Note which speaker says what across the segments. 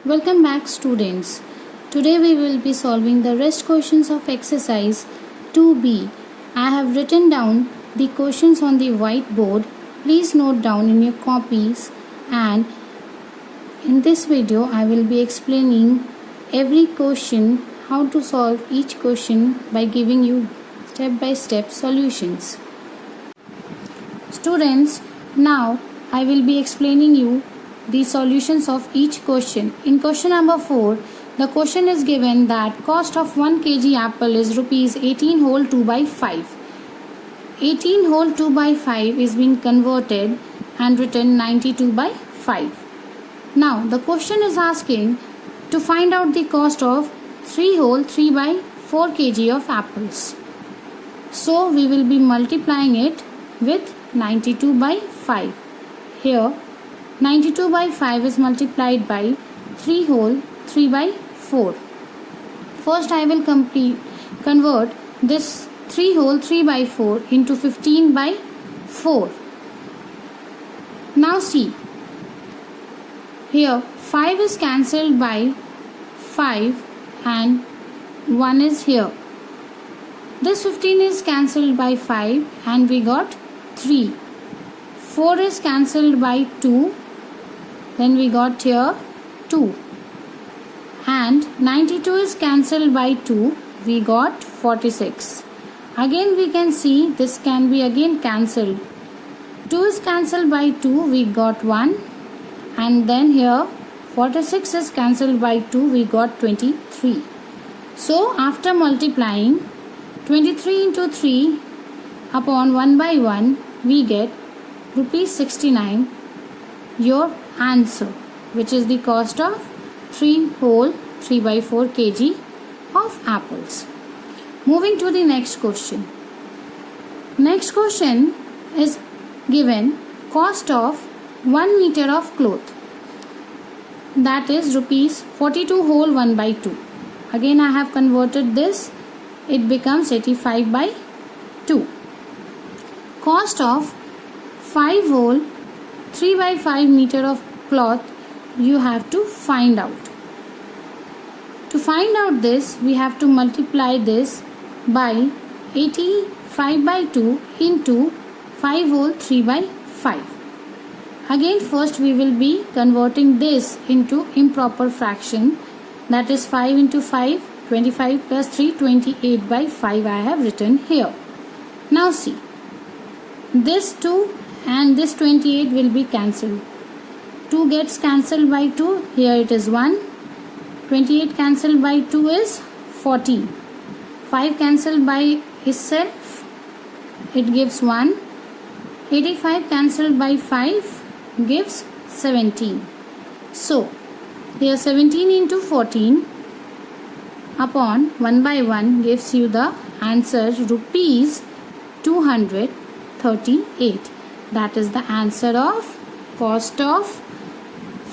Speaker 1: Welcome back, students. Today we will be solving the rest questions of exercise 2B. I have written down the questions on the whiteboard. Please note down in your copies, and in this video I will be explaining every question, how to solve each question by giving you step-by-step solutions. Students, now I will be explaining you the solutions of each question. In question number 4, the question is given that cost of 1 kg apple is rupees 18 whole 2 by 5. 18 whole 2 by 5 is being converted and written 92 by 5. Now the question is asking to find out the cost of 3 whole 3 by 4 kg of apples. So we will be multiplying it with 92 by 5. Here 92 by 5 is multiplied by 3 whole 3 by 4. First I will convert this 3 whole 3 by 4 into 15 by 4. Now see, here 5 is cancelled by 5 and 1 is here. This 15 is cancelled by 5 and we got 3. 4 is cancelled by 2. Then we got here 2. And 92 is cancelled by 2. We got 46. Again we can see this can be again cancelled. 2 is cancelled by 2. We got 1. And then here 46 is cancelled by 2. We got 23. So after multiplying 23 into 3 upon 1 by 1, we get rupees 69, your answer, which is the cost of 3 whole 3 by 4 kg of apples. Moving to the next question. Next question is given cost of 1 meter of cloth, that is rupees 42 whole 1 by 2. Again I have converted this, it becomes 85 by 2. Cost of 5 whole 3 by 5 meter of cloth you have to find out. To find out this, we have to multiply this by 85 by 2 into 5 whole 3 by 5. Again first we will be converting this into improper fraction, that is 5 into 5, 25 plus 3, 28 by 5 I have written here. Now see, this 2 and this 28 will be cancelled. 2 gets cancelled by 2, here it is 1. 28 cancelled by 2 is 14. 5 cancelled by itself, it gives 1. 85 cancelled by 5 gives 17. So here 17 into 14 upon 1 by 1 gives you the answer rupees 238. That is the answer of cost of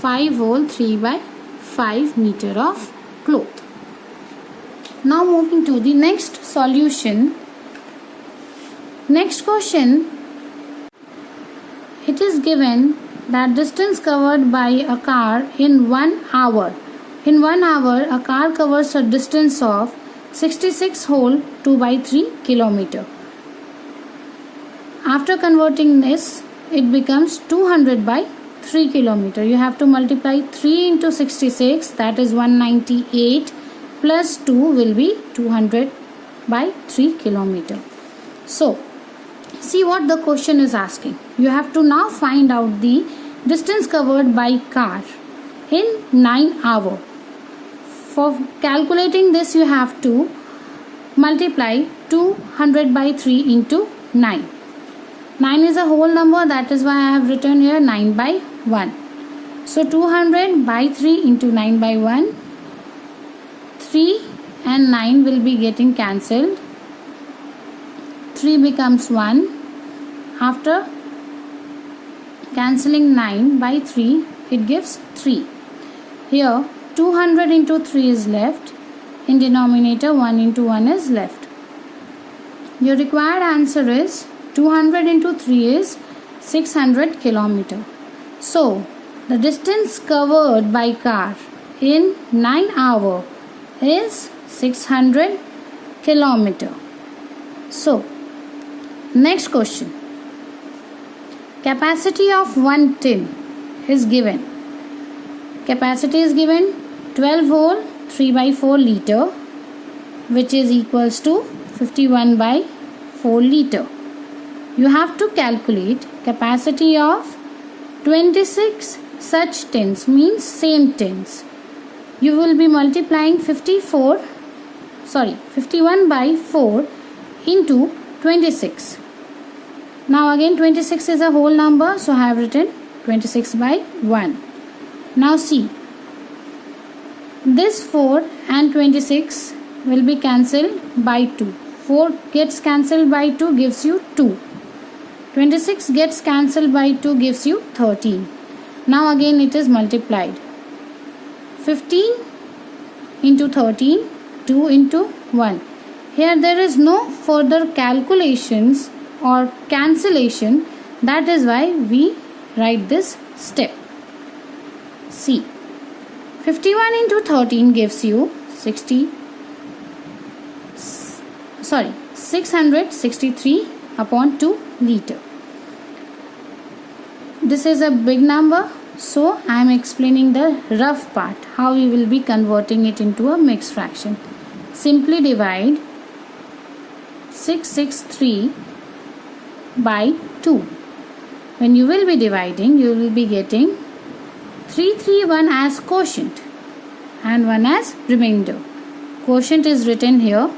Speaker 1: 5 whole 3 by 5 meter of cloth. Now moving to the next solution. Next question, it is given that distance covered by a car in 1 hour. In 1 hour, a car covers a distance of 66 whole 2 by 3 kilometer. After converting this, it becomes 200 by 3 kilometer. You have to multiply 3 into 66, that is 198, plus 2 will be 200 by 3 kilometer. So, see what the question is asking. You have to now find out the distance covered by car in 9 hours. For calculating this, you have to multiply 200 by 3 into 9. 9 is a whole number, that is why I have written here 9 by 1. So 200 by 3 into 9 by 1. 3 and 9 will be getting cancelled. 3 becomes 1. After cancelling 9 by 3, it gives 3. Here 200 into 3 is left. In denominator 1 into 1 is left. Your required answer is 200 into 3 is 600 kilometer. So the distance covered by car in 9 hours is 600 kilometer. So, next question. Capacity of one tin is given. Capacity is given 12 hole 3 by 4 liter, which is equals to 51 by 4 liter. You have to calculate capacity of 26 such tins, means same tins. You will be multiplying 51 by 4 into 26. Now again 26 is a whole number, so I have written 26 by 1. Now see, this 4 and 26 will be cancelled by 2. 4 gets cancelled by 2 gives you 2. 26 gets cancelled by 2 gives you 13. Now again it is multiplied. 15 into 13, 2 into 1. Here there is no further calculations or cancellation. That is why we write this step. See, 51 into 13 gives you 663 upon 2 liter. This is a big number, so I am explaining the rough part, how we will be converting it into a mixed fraction. Simply divide 663 by 2. When you will be dividing, you will be getting 331 as quotient and 1 as remainder. Quotient is written here.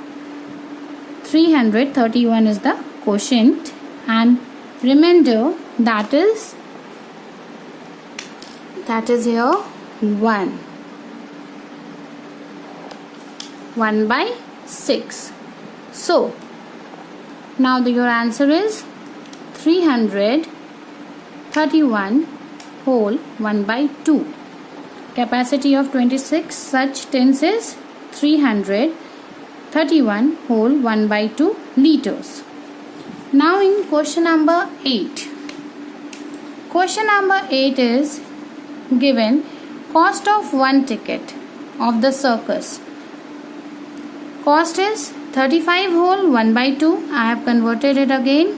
Speaker 1: 331 is the quotient and remainder, that is here 1 by 6. So now your answer is 331 whole 1 by 2. Capacity of 26 such tins is 331 whole 1 by 2 liters. Now in question number 8. Question number 8 is given cost of one ticket of the circus. Cost is 35 whole 1 by 2. I have converted it again.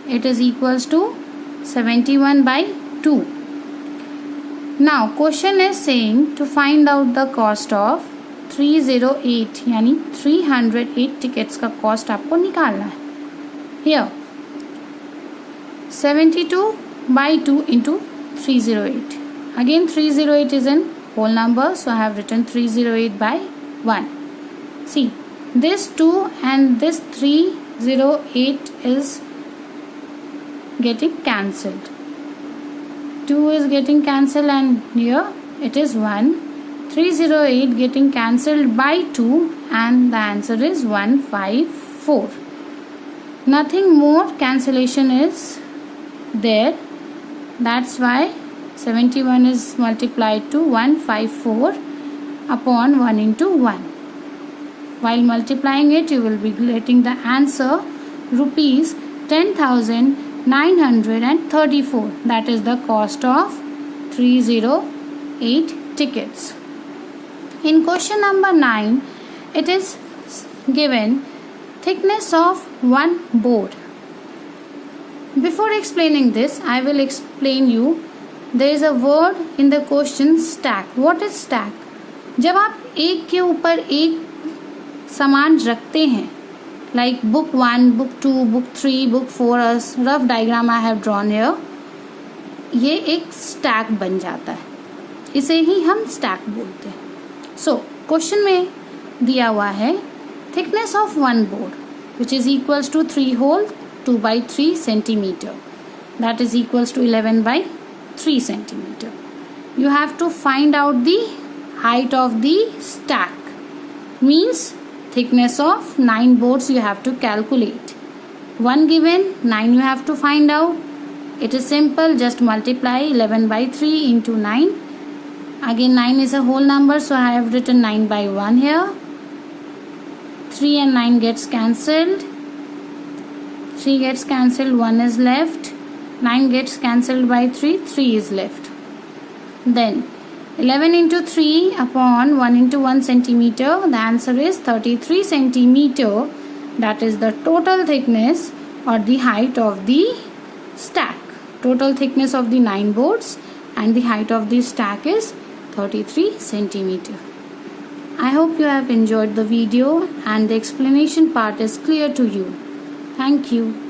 Speaker 1: It is equals to 71 by 2. Now question is saying to find out the cost of 308 यानी 308 tickets का cost आपको निकालना है. Here 72 by 2 into 308. Again 308 is in whole number, so I have written 308 by 1. See, this 2 and this 308 is getting cancelled. 2 is getting cancelled and here it is 1. 308 getting cancelled by 2 and the answer is 154. Nothing more cancellation is there. That's why 71 is multiplied to 154 upon 1 into 1. While multiplying it, you will be getting the answer rupees 10,934. That is the cost of 308 tickets. In question number 9, it is given thickness of one board. Before explaining this, I will explain you. There is a word in the question stack. What is stack? जब आप एक के ऊपर एक सामान रखते हैं, like book 1, book 2, book 3, book 4, rough diagram I have drawn here, ये एक stack बन जाता है. इसे ही हम stack बोलते हैं. So क्वेश्चन में दिया हुआ है thickness of one board which is equals to 3 whole 2 by 3 centimeter. That is equals to 11 by 3 centimeter. You have to find out the height of the stack. Means thickness of 9 boards you have to calculate. 1 given, 9 you have to find out. It is simple, just multiply 11 by 3 into 9. Again 9 is a whole number, so I have written 9 by 1 here. 3 and 9 gets cancelled. 3 gets cancelled, 1 is left. 9 gets cancelled by 3, 3 is left. Then 11 into 3 upon 1 into 1 centimeter. The answer is 33 centimeter. That is the total thickness or the height of the stack. Total thickness of the 9 boards and the height of the stack is 33 centimeter. I hope you have enjoyed the video and the explanation part is clear to you. Thank you.